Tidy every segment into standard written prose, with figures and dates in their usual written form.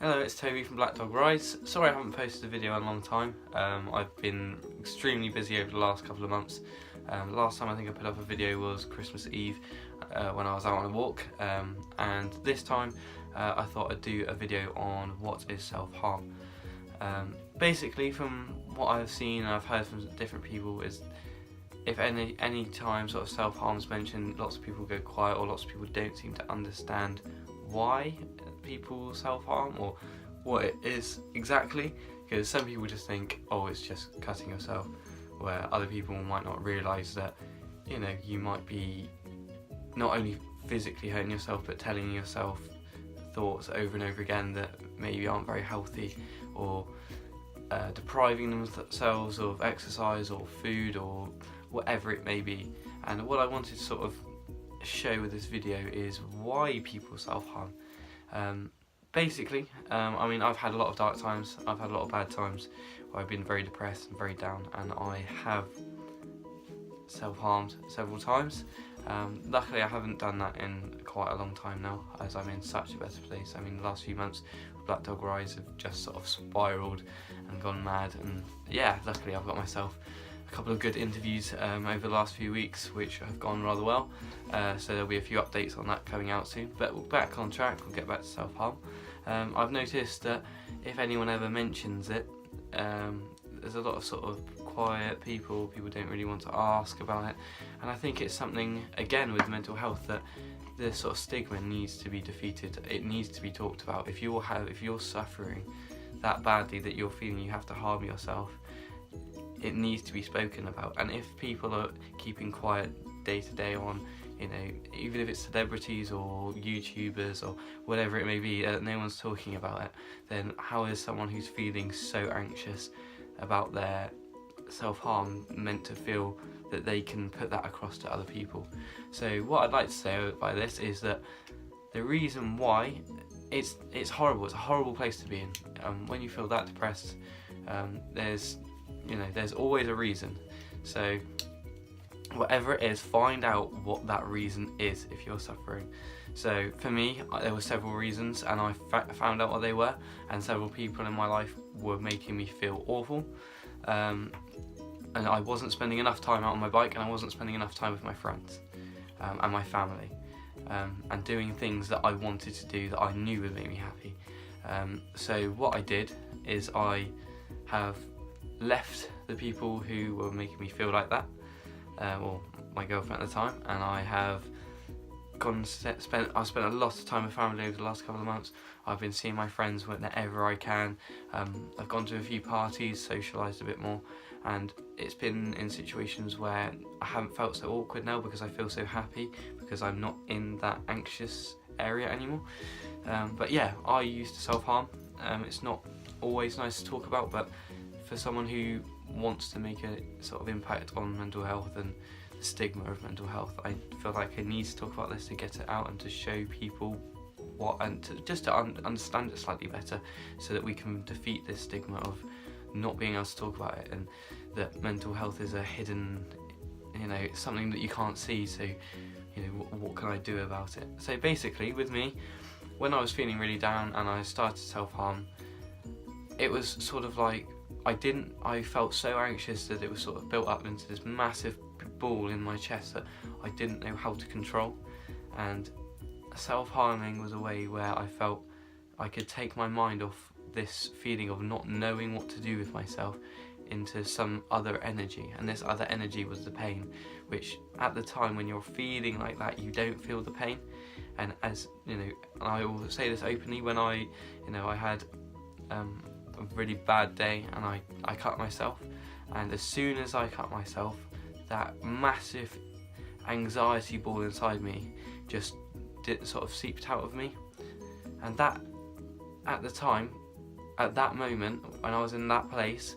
Hello, it's Toby from Black Dog Rise. Sorry I haven't posted a video in a long time. I've been extremely busy over the last couple of months. Last time I think I put up a video was Christmas Eve when I was out on a walk, and this time I thought I'd do a video on what is self-harm. Basically, from what I've seen and I've heard from different people, is if any time sort of self-harm is mentioned, lots of people go quiet, or lots of people don't seem to understand why people self-harm or what it is exactly, because some people just think, oh, it's just cutting yourself, where other people might not realise that, you know, you might be not only physically hurting yourself but telling yourself thoughts over and over again that maybe aren't very healthy, or depriving themselves of exercise or food or whatever it may be. And what I wanted to sort of show with this video is why people self-harm. Basically, I mean, I've had a lot of dark times, I've had a lot of bad times where I've been very depressed and very down, and I have self-harmed several times. Luckily I haven't done that in quite a long time now, as I'm in such a better place. I mean, the last few months Black Dog Rise have just sort of spiralled and gone mad, and yeah, luckily I've got myself a couple of good interviews over the last few weeks which have gone rather well, so there'll be a few updates on that coming out soon. But we're back on track, we'll get back to self-harm. I've noticed that if anyone ever mentions it, there's a lot of sort of quiet people don't really want to ask about it, and I think it's something, again, with mental health, that the sort of stigma needs to be defeated. It needs to be talked about. If you're suffering that badly that you're feeling you have to harm yourself, it needs to be spoken about. And if people are keeping quiet day to day on, you know, even if it's celebrities or YouTubers or whatever it may be, no one's talking about it, then how is someone who's feeling so anxious about their self-harm meant to feel that they can put that across to other people? So what I'd like to say by this is that the reason why it's horrible, it's a horrible place to be in. When you feel that depressed, there's always a reason. So whatever it is, find out what that reason is if you're suffering. So for me, there were several reasons, and I found out what they were, and several people in my life were making me feel awful. And I wasn't spending enough time out on my bike, and I wasn't spending enough time with my friends and my family, and doing things that I wanted to do that I knew would make me happy. So what I did is I have left the people who were making me feel like that, or my girlfriend at the time, and I have spent a lot of time with family over the last couple of months. I've been seeing my friends whenever I can. I've gone to a few parties, socialised a bit more, and it's been in situations where I haven't felt so awkward now because I feel so happy because I'm not in that anxious area anymore. But yeah, I used to self-harm. It's not always nice to talk about, but for someone who wants to make a sort of impact on mental health and the stigma of mental health, I feel like I need to talk about this to get it out and to show people what, and to understand it slightly better, so that we can defeat this stigma of not being able to talk about it, and that mental health is a hidden, you know, it's something that you can't see. So, you know, what can I do about it? So basically, with me, when I was feeling really down and I started self-harm, it was sort of like I felt so anxious that it was sort of built up into this massive ball in my chest that I didn't know how to control. And self-harming was a way where I felt I could take my mind off this feeling of not knowing what to do with myself into some other energy, and this other energy was the pain, which at the time when you're feeling like that, you don't feel the pain. And as you know, and I will say this openly, when I had a really bad day and I cut myself, and as soon as I cut myself, that massive anxiety ball inside me just sort of seeped out of me. And that, at the time, at that moment, when I was in that place,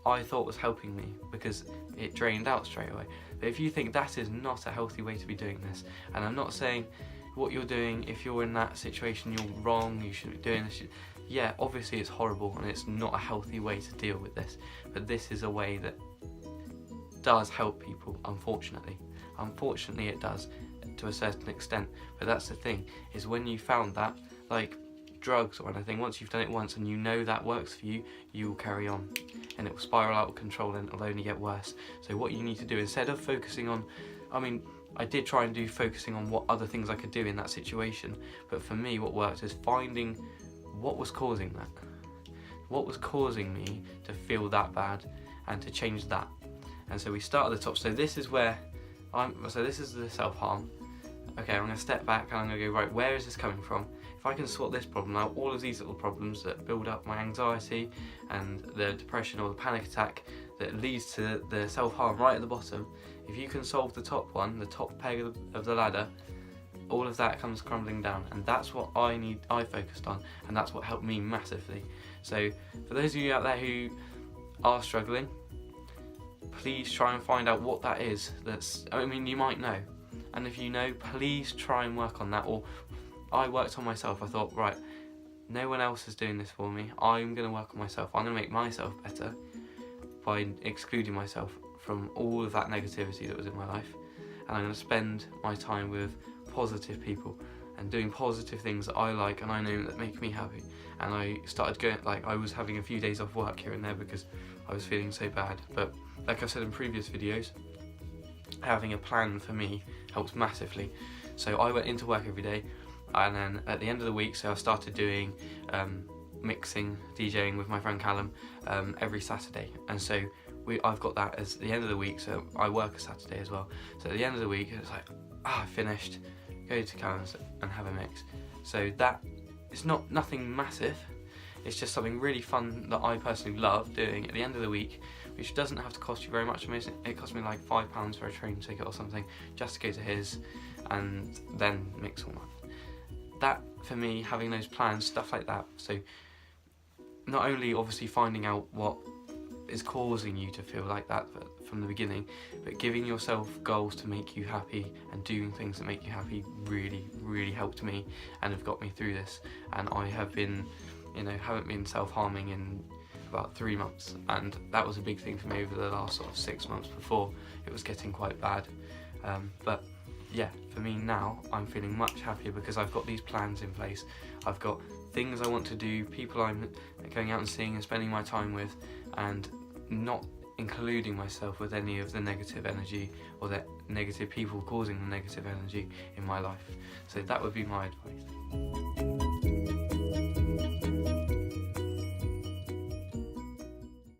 I thought was helping me because it drained out straight away. But if you think that is not a healthy way to be doing this, and I'm not saying what you're doing, if you're in that situation, you're wrong, you shouldn't be doing this. Yeah, obviously it's horrible and it's not a healthy way to deal with this, but this is a way that does help people, unfortunately. Unfortunately it does, to a certain extent. But that's the thing, is when you found that, like, drugs or anything. Once you've done it once and you know that works for you, you will carry on, and it will spiral out of control and it'll only get worse. So what you need to do, instead of focusing on, I did try and do focusing on what other things I could do in that situation, but for me what worked is finding what was causing that. What was causing me to feel that bad, and to change that. And so we start at the top. So this is where this is the self-harm. Okay, I'm going to step back and I'm going to go, right, where is this coming from? If I can sort this problem out, all of these little problems that build up my anxiety and the depression or the panic attack that leads to the self-harm right at the bottom, if you can solve the top one, the top peg of the ladder, all of that comes crumbling down. And that's what I focused on, and that's what helped me massively. So for those of you out there who are struggling, please try and find out what that is. You might know, and if you know, please try and work on that. Or I worked on myself. I thought, right, no one else is doing this for me. I'm going to work on myself. I'm going to make myself better by excluding myself from all of that negativity that was in my life, and I'm going to spend my time with positive people and doing positive things that I like and I know that make me happy. And I started going, I was having a few days off work here and there because I was feeling so bad. But like I've said in previous videos, having a plan for me helps massively. So I went into work every day, and then at the end of the week, so I started doing mixing, DJing with my friend Callum every Saturday. And so I've got that as the end of the week, so I work a Saturday as well. So at the end of the week, it's like, I finished, go to Callum's and have a mix. So that, it's nothing massive, it's just something really fun that I personally love doing at the end of the week, which doesn't have to cost you very much. It cost me like £5 for a train ticket or something, just to go to his and then mix all month. That, for me, having those plans, stuff like that, so not only obviously finding out what is causing you to feel like that from the beginning, but giving yourself goals to make you happy and doing things that make you happy really, really helped me and have got me through this. And I have been, haven't been self-harming in about 3 months, and that was a big thing for me over the last sort of 6 months before it was getting quite bad. But yeah, for me now, I'm feeling much happier because I've got these plans in place. I've got things I want to do, people I'm going out and seeing and spending my time with, and not including myself with any of the negative energy or the negative people causing the negative energy in my life. So that would be my advice.